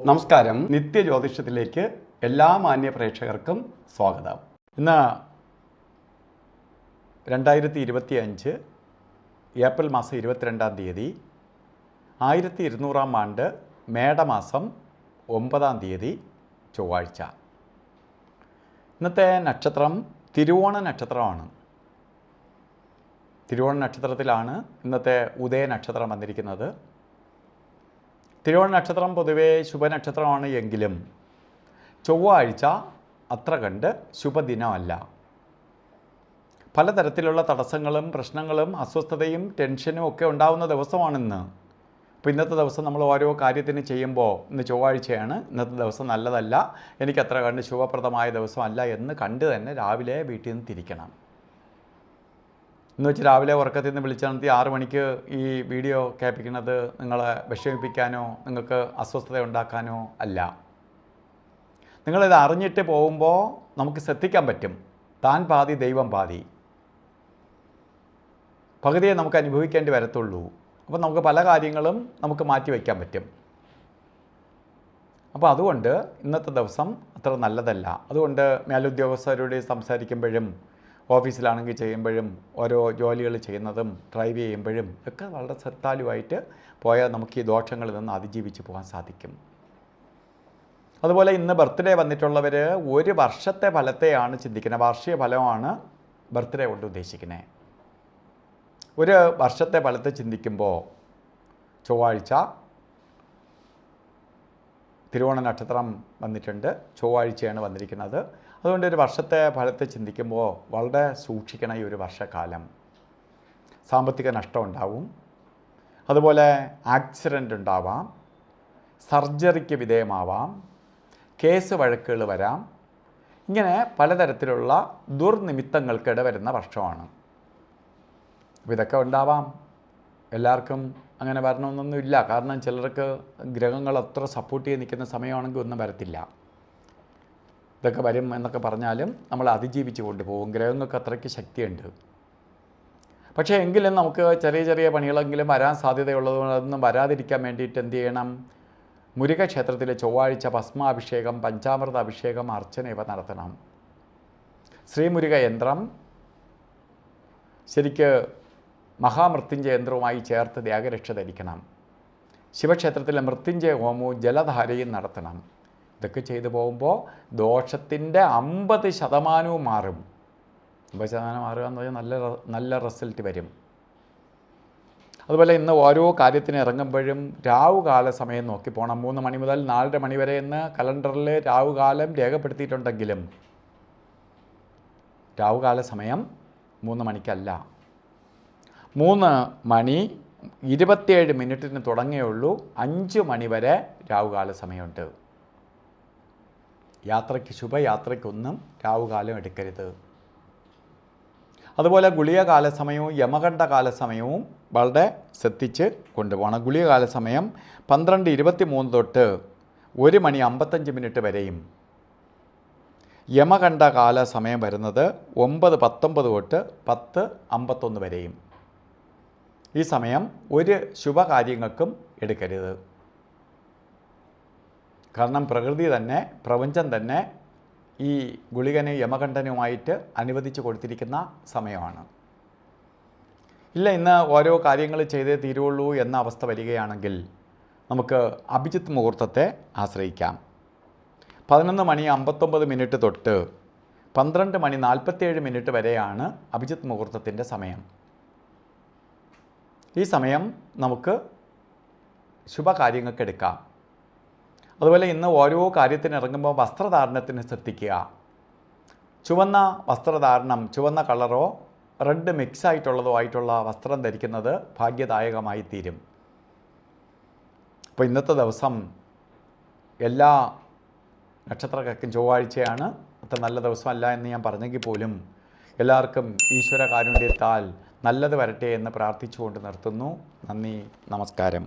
നമസ്കാരം. നിത്യജ്യോതിഷത്തിലേക്ക് എല്ലാ മാന്യ പ്രേക്ഷകർക്കും സ്വാഗതം. ഇന്ന് 2025 ഏപ്രിൽ മാസം 22-ാം തീയതി 1200-ാം ആണ്ട് മേടമാസം 9-ാം തീയതി ചൊവ്വാഴ്ച. ഇന്നത്തെ നക്ഷത്രം തിരുവോണ നക്ഷത്രമാണ്. തിരുവോണ നക്ഷത്രത്തിലാണ് ഇന്നത്തെ ഉദയ നക്ഷത്രം വന്നിരിക്കുന്നത്. തിരുവോണ നക്ഷത്രം പൊതുവേ ശുഭനക്ഷത്രമാണ് എങ്കിലും ചൊവ്വാഴ്ച അത്ര കണ്ട് ശുഭദിനമല്ല. പലതരത്തിലുള്ള തടസ്സങ്ങളും പ്രശ്നങ്ങളും അസ്വസ്ഥതയും ടെൻഷനും ഒക്കെ ഉണ്ടാകുന്ന ദിവസമാണിന്ന്. അപ്പോൾ ഇന്നത്തെ ദിവസം നമ്മൾ ഓരോ കാര്യത്തിന് ചെയ്യുമ്പോൾ ഇന്ന് ചൊവ്വാഴ്ചയാണ്, ഇന്നത്തെ ദിവസം നല്ലതല്ല, എനിക്കത്ര കണ്ട് ശുഭപ്രദമായ ദിവസമല്ല എന്ന് കണ്ട് തന്നെ രാവിലെ വീട്ടിൽ നിന്ന് തിരിക്കണം. എന്ന് വെച്ച് രാവിലെ ഉറക്കത്തിൽ നിന്ന് വിളിച്ചു നടത്തി 6 മണിക്ക് ഈ വീഡിയോ കേൾപ്പിക്കുന്നത് നിങ്ങളെ വിഷമിപ്പിക്കാനോ നിങ്ങൾക്ക് അസ്വസ്ഥത ഉണ്ടാക്കാനോ അല്ല. നിങ്ങളിത് അറിഞ്ഞിട്ട് പോകുമ്പോൾ നമുക്ക് ശ്രദ്ധിക്കാൻ പറ്റും. താൻ പാതി ദൈവം പാതി, പകുതിയെ നമുക്ക് അനുഭവിക്കേണ്ടി വരത്തുള്ളൂ. അപ്പോൾ നമുക്ക് പല കാര്യങ്ങളും നമുക്ക് മാറ്റി വയ്ക്കാൻ പറ്റും. അപ്പോൾ അതുകൊണ്ട് ഇന്നത്തെ ദിവസം അത്ര നല്ലതല്ല. അതുകൊണ്ട് മേലുദ്യോഗസ്ഥരോട് സംസാരിക്കുമ്പോഴും ഓഫീസിലാണെങ്കിൽ ചെയ്യുമ്പോഴും ഓരോ ജോലികൾ ചെയ്യുന്നതും ഡ്രൈവ് ചെയ്യുമ്പോഴും ഒക്കെ വളരെ ശ്രദ്ധാലുവായിട്ട് പോയാൽ നമുക്ക് ഈ ദോഷങ്ങളിൽ നിന്ന് അതിജീവിച്ച് പോകാൻ സാധിക്കും. അതുപോലെ ഇന്ന് ബർത്ത്ഡേ വന്നിട്ടുള്ളവർ ഒരു വർഷത്തെ ഫലത്തെയാണ് ചിന്തിക്കുന്നത്. വാർഷിക ഫലമാണ് ബർത്ത്ഡേ കൊണ്ട് ഉദ്ദേശിക്കുന്നത്. ഒരു വർഷത്തെ ഫലത്തെ ചിന്തിക്കുമ്പോൾ ചൊവ്വാഴ്ച തിരുവോണ നക്ഷത്രം വന്നിട്ടുണ്ട്, ചൊവ്വാഴ്ചയാണ് വന്നിരിക്കുന്നത്. അതുകൊണ്ട് ഒരു വർഷത്തെ ഫലത്തെ ചിന്തിക്കുമ്പോൾ വളരെ സൂക്ഷിക്കണം. ഈ ഒരു വർഷക്കാലം സാമ്പത്തിക നഷ്ടം ഉണ്ടാവും, അതുപോലെ ആക്സിഡൻ്റ് ഉണ്ടാവാം, സർജറിക്ക് വിധേയമാവാം, കേസ് വഴക്കുകൾ വരാം. ഇങ്ങനെ പലതരത്തിലുള്ള ദുർനിമിത്തങ്ങൾക്ക് ഇടവരുന്ന വർഷമാണ്. അപ്പോൾ ഇതൊക്കെ ഉണ്ടാവാം. എല്ലാവർക്കും അങ്ങനെ വരണമെന്നൊന്നുമില്ല. കാരണം ചിലർക്ക് ഗ്രഹങ്ങൾ അത്ര സപ്പോർട്ട് ചെയ്ത് നിൽക്കുന്ന സമയമാണെങ്കിൽ ഒന്നും വരത്തില്ല. ഇതൊക്കെ വരും എന്നൊക്കെ പറഞ്ഞാലും നമ്മൾ അതിജീവിച്ച് കൊണ്ടുപോകും. ഗ്രഹങ്ങൾക്ക് അത്രയ്ക്ക് ശക്തിയുണ്ട്. പക്ഷേ എങ്കിലും നമുക്ക് ചെറിയ ചെറിയ പണികളെങ്കിലും വരാൻ സാധ്യതയുള്ളതുകൊണ്ട് അതൊന്നും വരാതിരിക്കാൻ വേണ്ടിയിട്ട് എന്ത് ചെയ്യണം? മുരുക ക്ഷേത്രത്തിലെ ചൊവ്വാഴ്ച ഭസ്മാഭിഷേകം, പഞ്ചാമൃത അഭിഷേകം, അർച്ചന ഇവ നടത്തണം. ശ്രീമുരുക യന്ത്രം ശരിക്ക് മഹാമൃത്യുഞ്ജയ യന്ത്രവുമായി ചേർത്ത് ത്യാഗരക്ഷ ധരിക്കണം. ശിവക്ഷേത്രത്തിലെ മൃത്യുഞ്ജയ ഹോമവും ജലധാരയും നടത്തണം. ഇതൊക്കെ ചെയ്തു പോകുമ്പോൾ ദോഷത്തിൻ്റെ 50% മാറും. 50% മാറുക എന്ന് പറഞ്ഞാൽ നല്ല റിസൾട്ട് വരും. അതുപോലെ ഇന്ന് ഓരോ കാര്യത്തിന് ഇറങ്ങുമ്പോഴും രാവുകാല സമയം നോക്കി പോകണം. 3 മണി മുതൽ 4:30 മണി വരെ എന്ന് കലണ്ടറിൽ രാവുകാലം രേഖപ്പെടുത്തിയിട്ടുണ്ടെങ്കിലും രാവുകാല സമയം 3 മണിക്കല്ല. 3 മണി 27 മിനിറ്റിന് തുടങ്ങിയുള്ളൂ. 5 മണി വരെ രാവുകാല സമയമുണ്ട്. യാത്രയ്ക്ക് ശുഭയാത്രയ്ക്കൊന്നും രാവുകാലം എടുക്കരുത്. അതുപോലെ ഗുളികകാല സമയവും യമകണ്ഠ കാല സമയവും വളരെ ശ്രദ്ധിച്ച് കൊണ്ടുപോകണം. ഗുളികകാല സമയം 12:23 തൊട്ട് 1 മണി 55 മിനിറ്റ് വരെയും യമകണ്ഠ കാല സമയം വരുന്നത് 9:19 തൊട്ട് 10:51 വരെയും. ഈ സമയം ഒരു ശുഭകാര്യങ്ങൾക്കും എടുക്കരുത്. കാരണം പ്രകൃതി തന്നെ, പ്രപഞ്ചം തന്നെ ഈ ഗുളികനെ യമകണ്ഠനുമായിട്ട് അനുവദിച്ച് കൊടുത്തിരിക്കുന്ന സമയമാണ്. ഇല്ല ഇന്ന് ഓരോ കാര്യങ്ങൾ ചെയ്തേ തീരുള്ളൂ എന്ന അവസ്ഥ വരികയാണെങ്കിൽ നമുക്ക് അഭിജിത്ത് മുഹൂർത്തത്തെ ആശ്രയിക്കാം. 11 മണി 59 മിനിറ്റ് തൊട്ട് 12 മണി 47 മിനിറ്റ് വരെയാണ് അഭിജിത്ത് മുഹൂർത്തത്തിൻ്റെ സമയം. ഈ സമയം നമുക്ക് ശുഭകാര്യങ്ങൾക്ക് എടുക്കാം. അതുപോലെ ഇന്ന് ഓരോ കാര്യത്തിന് ഇറങ്ങുമ്പോൾ വസ്ത്രധാരണത്തിന് ശ്രദ്ധിക്കുക. ചുവന്ന വസ്ത്രധാരണം, ചുവന്ന കളറോ റെഡ് മിക്സ് ആയിട്ടുള്ളതോ ആയിട്ടുള്ള വസ്ത്രം ധരിക്കുന്നത് ഭാഗ്യദായകമായി തീരും. അപ്പോൾ ഇന്നത്തെ ദിവസം എല്ലാ നക്ഷത്രക്കാർക്കും ചൊവ്വാഴ്ചയാണ്, അത്ര നല്ല ദിവസമല്ല എന്ന് ഞാൻ പറഞ്ഞെങ്കിൽ പോലും എല്ലാവർക്കും ഈശ്വര കാരുണ്യത്താൽ നല്ലത് വരട്ടെ എന്ന് പ്രാർത്ഥിച്ചുകൊണ്ട് നിർത്തുന്നു. നന്ദി, നമസ്കാരം.